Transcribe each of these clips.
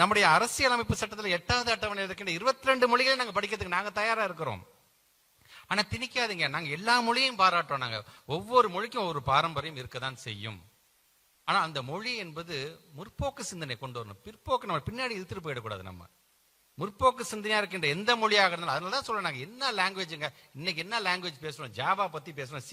நம்முடைய அரசியலமைப்பு சட்டத்தில் 8வது அட்டவணை இருக்கின்ற 22 மொழிகளை நாங்க படிக்கிறதுக்கு நாங்க தயாரா இருக்கிறோம். ஆனா திணிக்காதீங்க, நாங்க எல்லா மொழியும் பாராட்டுறோம். நாங்க ஒவ்வொரு மொழிக்கும் ஒரு பாரம்பரியம் இருக்கதான் செய்யும். ஆனா அந்த மொழி என்பது முற்போக்கு சிந்தனை கொண்டு வரணும். பிற்போக்கு நம்ம பின்னாடி இழுத்துட்டு போயிடக்கூடாது. நம்ம முற்போக்கு சிந்தனையா இருக்கின்ற எந்த மொழியாக இருந்தாலும், அதனாலதான் சொல்றேன், நாங்க என்ன லாங்குவேஜுங்க இன்னைக்கு என்ன லாங்குவேஜ் பேசுறோம்? ஜாவா பத்தி பேசுறோம்,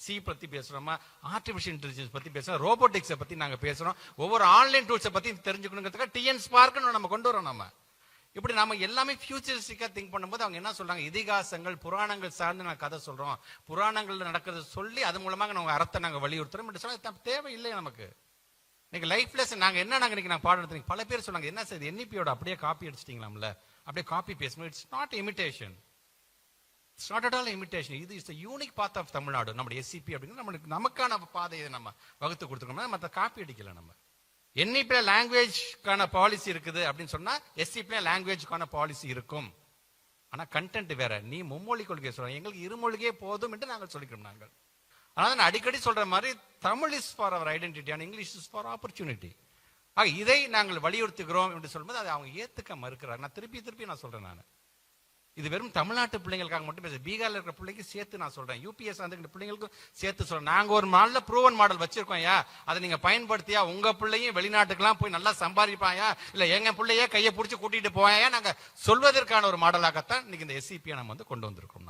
சி பத்தி பேசுறோமா, ஆர்டிபிஷியல் இன்டெலிஜென்ஸ் பத்தி பேசுறோம், ரோபோட்டிக்ஸை பத்தி நாங்க பேசுறோம். ஒவ்வொரு ஆன்லைன் டூல்ஸை பத்தி தெரிஞ்சுக்கணுங்கிறதுக்காக டிஎன் ஸ்பார்க்னு நம்ம கொண்டு வரோம். நம்ம இப்படி நம்ம எல்லாமே ஃபியூச்சரிஸ்டிக்கா திங்க் பண்ணும்போது அவங்க என்ன சொல்றாங்க, இதிகாசங்கள் புராணங்கள் சார்ந்து நான் கதை சொல்றோம், புராணங்கள்ல நடக்கிறது சொல்லி அது மூலமாக நம்ம அர்த்தத்தை நாங்க வலியுறுத்துறோம் சொன்னா தேவையில்லை நமக்கு. இன்னைக்கு லைஃப் லெசன் நாங்க என்ன நாங்க பாடம் எடுத்தீங்க. பல பேர் சொன்னாங்க, என்ன சார் என்இபியோட அப்படியே காப்பி அடிச்சிட்டீங்களாம்ல, அப்படியே காப்பி பேசணும். It's not imitation, it's not at all imitation. இது is the unique path of Tamil Nadu. நம்முடைய எஸ்சிபி அப்படிங்கிறது நமக்கான பாதையை நம்ம வகுத்து கொடுத்துருக்கோம். மற்ற காப்பி அடிக்கல. நம்ம என்இபில லாங்குவேஜ்க்கான பாலிசி இருக்குது அப்படின்னு சொன்னா எஸ்சிபில லாங்குவேஜ்க்கான பாலிசி இருக்கும். ஆனா கண்டென்ட் வேற. நீ மும்மொழி கொள்கை சொல்ற, எங்களுக்கு இருமொழியே போதும் என்று நாங்கள் சொல்லிக்கிறோம். நாங்கள் ஆனால் நான் அடிக்கடி சொல்ற மாதிரி Tamil is for our identity and English is for opportunity. ஆக இதை நாங்கள் வலியுறுத்துகிறோம் என்று சொல்லும்போது அதை அவங்க ஏத்துக்க மறுக்கிறார். நான் திருப்பி நான் சொல்றேன், நான் இது வெறும் தமிழ்நாட்டு பிள்ளைங்களுக்காக மட்டும் பேச, பீகார்ல இருக்கிற பிள்ளைக்கு சேர்த்து நான் சொல்றேன், யூபிஎஸ் அந்த பிள்ளைங்களுக்கும் சேர்த்து சொல்றேன். நாங்க ஒரு மாடல ப்ரூவன் மாடல் வச்சிருக்கோம். அதை நீங்க பயன்படுத்தியா உங்க பிள்ளையும் வெளிநாட்டுக்கெல்லாம் போய் நல்லா சம்பாதிப்பாயா, இல்ல எங்க பிள்ளையே கையை பிடிச்சி கூட்டிட்டு போயா நாங்க சொல்வதற்கான ஒரு மாடலாகத்தான் இன்னைக்கு இந்த எஸ்சிபியை நம்ம கொண்டு வந்திருக்கோம்.